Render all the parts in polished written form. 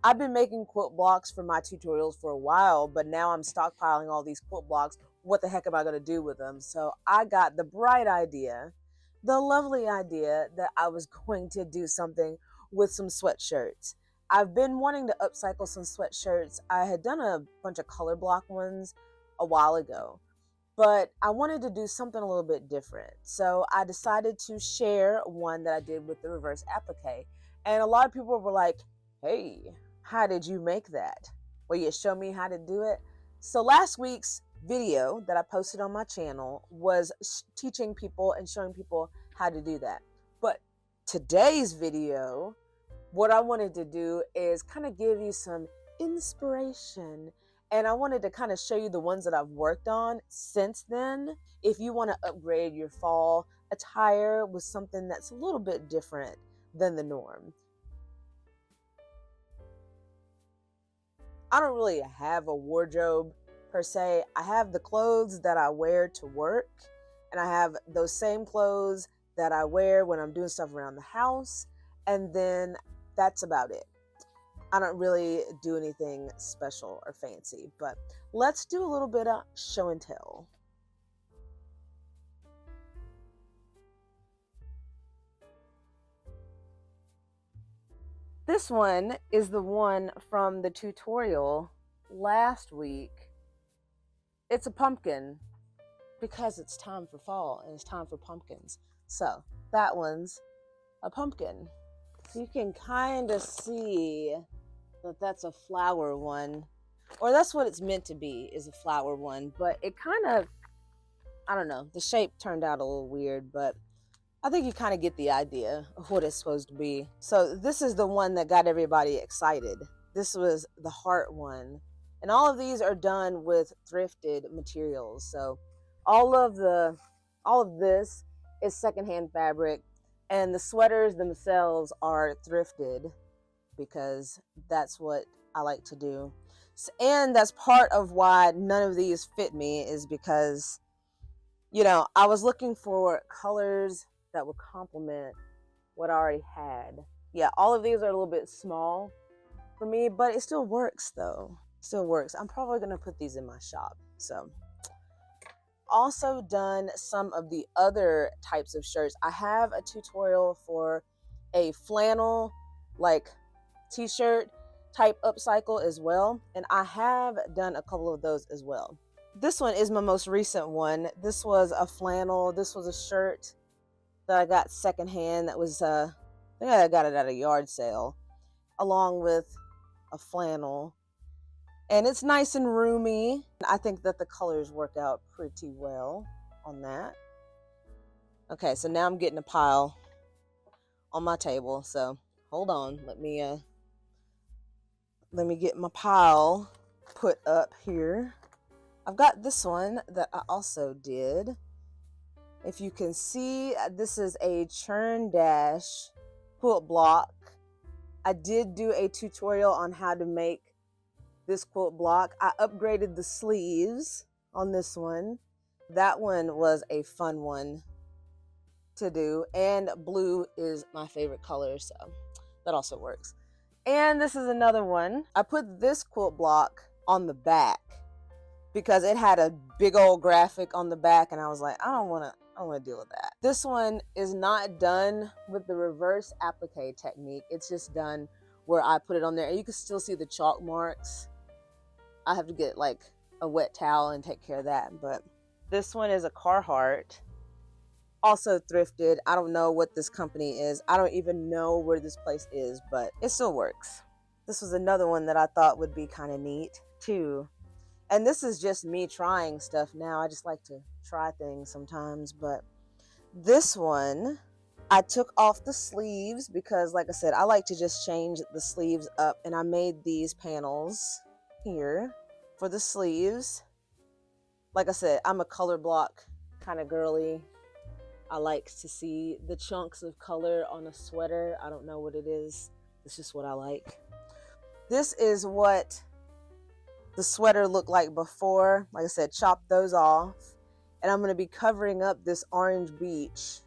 I've been making quilt blocks for my tutorials for a while, but now I'm stockpiling all these quilt blocks. What the heck am I going to do with them? So I got the bright idea, the lovely idea that I was going to do something with some sweatshirts. I've been wanting to upcycle some sweatshirts. I had done a bunch of color block ones a while ago, but I wanted to do something a little bit different. So I decided to share one that I did with the reverse applique. And a lot of people were like, hey, how did you make that? Will you show me how to do it? So last week's video that I posted on my channel was teaching people and showing people how to do that. But today's video, what I wanted to do is kind of give you some inspiration, and I wanted to kind of show you the ones that I've worked on since then. If you want to upgrade your fall attire with something that's a little bit different than the norm. I don't really have a wardrobe per se. I have the clothes that I wear to work, and I have those same clothes that I wear when I'm doing stuff around the house, and then that's about it. I don't really do anything special or fancy, but let's do a little bit of show and tell. This one is the one from the tutorial last week. It's a pumpkin because it's time for fall and it's time for pumpkins. So that one's a pumpkin. So you can kind of see that that's a flower one, or that's what it's meant to be, is a flower one, but it kind of, I don't know, the shape turned out a little weird, but I think you kind of get the idea of what it's supposed to be. So this is the one that got everybody excited. This was the heart one. And all of these are done with thrifted materials. So all of this is secondhand fabric, and the sweaters themselves are thrifted because that's what I like to do. And that's part of why none of these fit me, is because, you know, I was looking for colors that would complement what I already had. Yeah, all of these are a little bit small for me, but it still works though. Still works. I'm probably gonna put these in my shop. So also done some of the other types of shirts. I have a tutorial for a flannel like t-shirt type upcycle as well, and I have done a couple of those as well. This one is my most recent one. This was a flannel. This was a shirt that I got secondhand. That was I think I got it at a yard sale, along with a flannel, and it's nice and roomy. I think that the colors work out pretty well on that. Okay, so now I'm getting a pile on my table, so hold on, let me get my pile put up here. I've got this one that I also did. If you can see, this is a churn dash quilt block. I did do a tutorial on how to make this quilt block. I upgraded the sleeves on this one. That one was a fun one to do, and blue is my favorite color, so that also works. And this is another one. I put this quilt block on the back because it had a big old graphic on the back, and I was like, I don't want to deal with that. This one is not done with the reverse applique technique. It's just done where I put it on there, and you can still see the chalk marks. I have to get like a wet towel and take care of that. But this one is a Carhartt, also thrifted. I don't know what this company is. I don't even know where this place is, but it still works. This was another one that I thought would be kind of neat too. And this is just me trying stuff now. I just like to try things sometimes. But this one, I took off the sleeves because, like I said, I like to just change the sleeves up. And I made these panels here for the sleeves. Like I said, I'm a color block kind of girly. I like to see the chunks of color on a sweater. I don't know what it is. It's just what I like. This is what the sweater looked like before. Like I said, chop those off. And I'm going to be covering up this orange beach.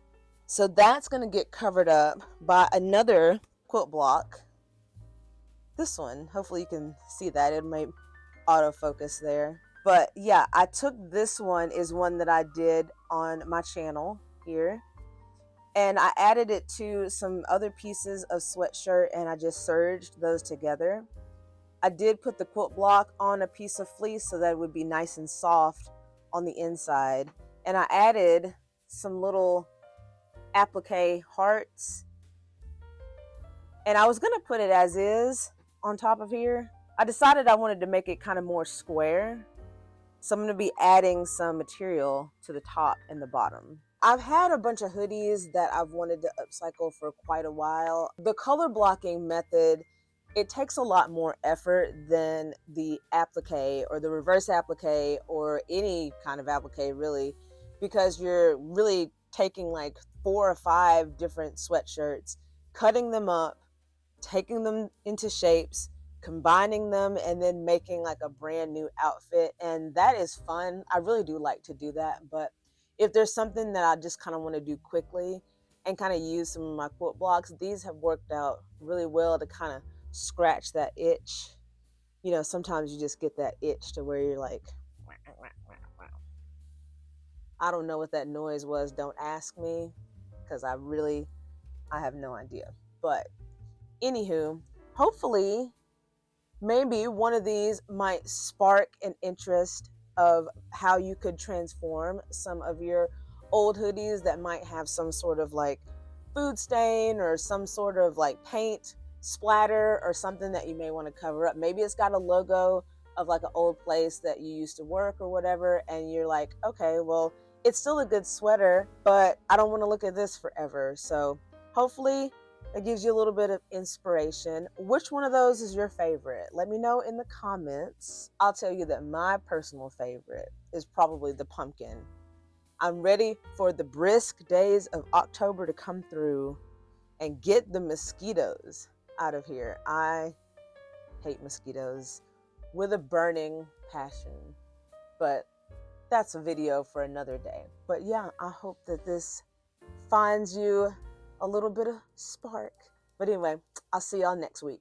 So that's going to get covered up by another quilt block this one. Hopefully you can see that. It might autofocus there. But yeah, I took this one, is one that I did on my channel here. And I added it to some other pieces of sweatshirt and I just serged those together. I did put the quilt block on a piece of fleece so that it would be nice and soft on the inside. And I added some little applique hearts. And I was gonna put it as is on top of here. I decided I wanted to make it kind of more square. So I'm gonna be adding some material to the top and the bottom. I've had a bunch of hoodies that I've wanted to upcycle for quite a while. The color blocking method, it takes a lot more effort than the applique or the reverse applique or any kind of applique really, because you're really taking like 4 or 5 different sweatshirts, cutting them up, taking them into shapes, combining them, and then making like a brand new outfit. And that is fun. I really do like to do that. But if there's something that I just kind of want to do quickly and kind of use some of my quilt blocks, these have worked out really well to kind of scratch that itch. You know, sometimes you just get that itch to where you're like, I don't know what that noise was. Don't ask me, because I have no idea. But anywho, hopefully maybe one of these might spark an interest of how you could transform some of your old hoodies that might have some sort of like food stain or some sort of like paint splatter or something that you may want to cover up. Maybe it's got a logo of like an old place that you used to work or whatever, and you're like, okay, well, it's still a good sweater, but I don't want to look at this forever. So hopefully it gives you a little bit of inspiration. Which one of those is your favorite? Let me know in the comments. I'll tell you that my personal favorite is probably the pumpkin. I'm ready for the brisk days of October to come through and get the mosquitoes out of here. I hate mosquitoes with a burning passion, but that's a video for another day. But yeah, I hope that this finds you a little bit of spark. But anyway, I'll see y'all next week.